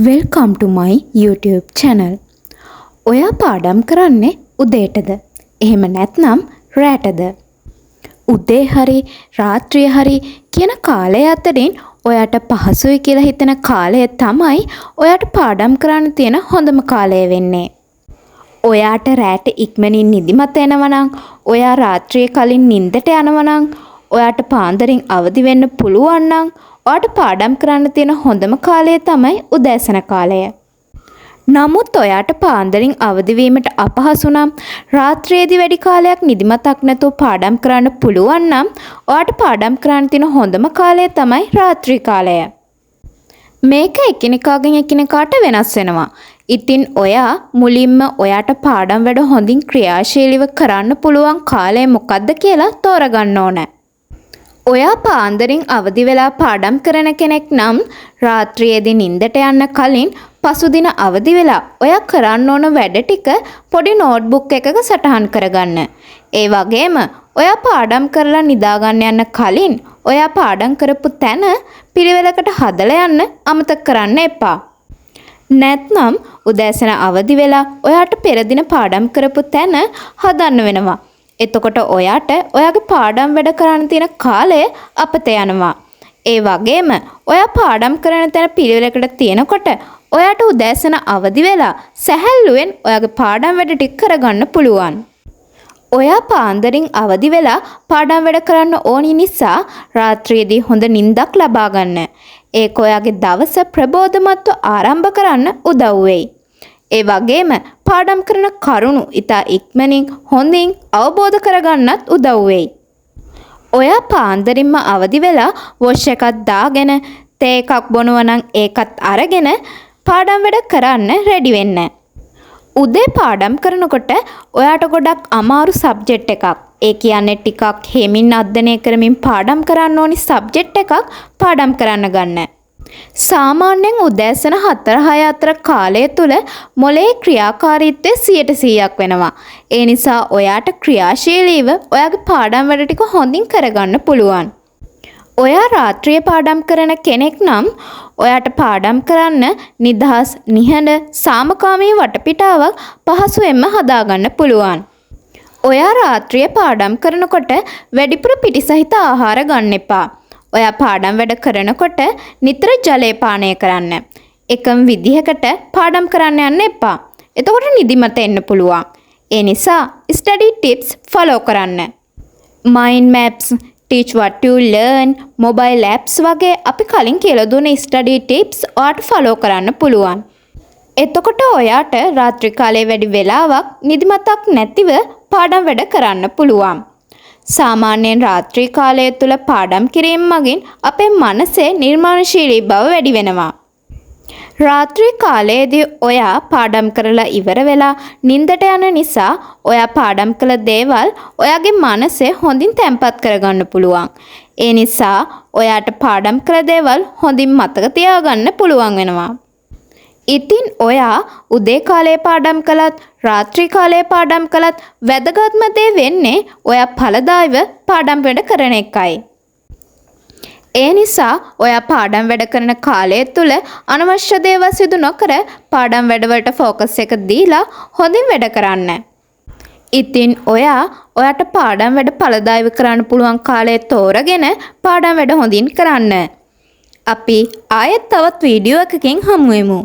Welcome to my YouTube channel. ඔයා පාඩම් කරන්නේ උදේටද? එහෙම නැත්නම් රැටද? උදේ හරි රාත්‍රියේ හරි කියන කාලය අතරින් ඔයාට පහසුයි කියලා හිතන කාලය තමයි ඔයාට පාඩම් කරන්න තියෙන හොඳම කාලය වෙන්නේ. ඔයාට රැට ඉක්මනින් නිදිමත එනවා නම්, ඔයා රාත්‍රියේ කලින් නිින්දට යනවා නම්, ඔයාට පාන්දරින් අවදි වෙන්න පුළුවන් නම් ඔයාට පාඩම් කරන්න තියෙන හොඳම කාලය තමයි උදෑසන කාලය. නමුත් ඔයාට පාන්දරින් අවදි වීමට අපහසු නම්, රාත්‍රියේදී වැඩි කාලයක් නිදිමතක් නැතුව පාඩම් කරන්න පුළුවන් නම් ඔයාට පාඩම් කරන්න තියෙන හොඳම කාලය තමයි රාත්‍රී කාලය. මේක එකිනෙකාගෙන් එකිනෙකාට වෙනස් වෙනවා. ඉතින් ඔයා මුලින්ම ඔයාට පාඩම් වැඩ හොඳින් ක්‍රියාශීලීව කරන්න පුළුවන් කාලය මොකක්ද කියලා තෝරගන්න ඕන. ඔයා පාන්දරින් අවදි වෙලා පාඩම් කරන කෙනෙක් නම් රාත්‍රියේදී නිින්දට යන්න කලින් පසුදින අවදි වෙලා ඔයා කරන්න ඕන වැඩ ටික පොඩි නෝට්බුක් එකක සටහන් කරගන්න. ඒ වගේම ඔයා පාඩම් කරලා නිදාගන්න යන්න කලින් ඔයා පාඩම් කරපු තැන පිළිවෙලකට හදලා යන්න අමතක කරන්න එපා. නැත්නම් උදෑසන අවදි වෙලා ඔයාට පෙර දින පාඩම් කරපු තැන හදන්න වෙනවා. එතකොට ඔයාට ඔයාගේ පාඩම් වැඩ කරන්න තියෙන කාලය අපත යනවා. ඒ වගේම ඔයා පාඩම් කරන තැන පිළිවෙලකට තියෙනකොට ඔයාට උදෑසන අවදි වෙලා සැහැල්ලුවෙන් ඔයාගේ පාඩම් වැඩ ටික කරගන්න පුළුවන්. ඔයා පාන්දරින් අවදි වෙලා පාඩම් වැඩ කරන්න ඕනි නිසා රාත්‍රියේදී හොඳ නිින්දක් ලබා ගන්න. ඒක ඔයාගේ දවස ප්‍රබෝධමත්ව ආරම්භ කරන්න උදව් වෙයි. ඒ වගේම පාඩම් කරන කරුණු ඉතා ඉක්මනින් හොඳින් අවබෝධ කරගන්නත් උදව් වෙයි. ඔයා පාන්දරින්ම අවදි වෙලා වොෂ් එකක් දාගෙන තේ එකක් බොනවා නම් ඒකත් අරගෙන පාඩම් වැඩ කරන්න රෙඩි වෙන්න. උදේ පාඩම් කරනකොට ඔයාට ගොඩක් අමාරු සබ්ජෙක්ට් එකක්, ඒ කියන්නේ ටිකක් හේමින් අධ්‍යයනය කරමින් පාඩම් කරන්න ඕනි සබ්ජෙක්ට් එකක් පාඩම් කරන්න ගන්න. සාමාන්‍යයෙන් උදෑසන 4-6 අතර කාලය තුල මොළයේ ක්‍රියාකාරීත්වය 100% වෙනවා. ඒ නිසා ඔයාට ක්‍රියාශීලීව ඔයාගේ පාඩම් වැඩ ටික හොඳින් කරගන්න පුළුවන්. ඔයා රාත්‍රියේ පාඩම් කරන කෙනෙක් නම් ඔයාට පාඩම් කරන්න නිදහස්, නිහඬ, සාමකාමී වටපිටාවක් පහසුවෙන්ම හදාගන්න පුළුවන්. ඔයා රාත්‍රියේ පාඩම් කරනකොට වැඩිපුර පිටිසහිත ආහාර ගන්න එපා. ඔයා පාඩම් වැඩ කරනකොට නිතර ජලය පානය කරන්න. එකම විදිහකට පාඩම් කරන්න යන්න එපා. එතකොට නිදිමත එන්න පුළුවන්. ඒ නිසා ස්ටඩි ටිප්ස් ෆලෝ කරන්න. Mind maps, teach what you learn, mobile apps වගේ අපි කලින් කියලා දුන්න ස්ටඩි ටිප්ස් ඔයාට ෆලෝ කරන්න පුළුවන්. එතකොට ඔයාට රාත්‍රී කාලයේ වැඩි වෙලාවක් නිදිමතක් නැතිව පාඩම් වැඩ කරන්න පුළුවන්. සාමාන්‍යයෙන් රාත්‍රී කාලය තුල පාඩම් කිරීම මගින් අපේ මනසේ නිර්මාණශීලී බව වැඩි වෙනවා. රාත්‍රී කාලයේදී ඔයා පාඩම් කරලා ඉවර වෙලා නිින්දට යන නිසා ඔයා පාඩම් කළ දේවල් ඔයාගේ මනසේ හොඳින් තැම්පත් කරගන්න පුළුවන්. ඒ නිසා ඔයාට පාඩම් කළ දේවල් හොඳින් මතක තියාගන්න පුළුවන් වෙනවා. ඉතින් ඔයා උදේ කාලයේ පාඩම් කළත් රාත්‍රී කාලයේ පාඩම් කළත් වැදගත්ම දේ වෙන්නේ ඔයා ඵලදායීව පාඩම් වැඩ කරන එකයි. ඒ නිසා ඔයා පාඩම් වැඩ කරන කාලය තුල අනවශ්‍ය දේවල් සිදු නොකර පාඩම් වැඩවලට ફોකස් එක දීලා හොඳින් වැඩ කරන්න. ඉතින් ඔයාට පාඩම් වැඩ ඵලදායීව කරන්න පුළුවන් කාලය තෝරගෙන පාඩම් වැඩ හොඳින් කරන්න. අපි ආයෙත් තවත් වීඩියෝ එකකින් හමු වෙමු.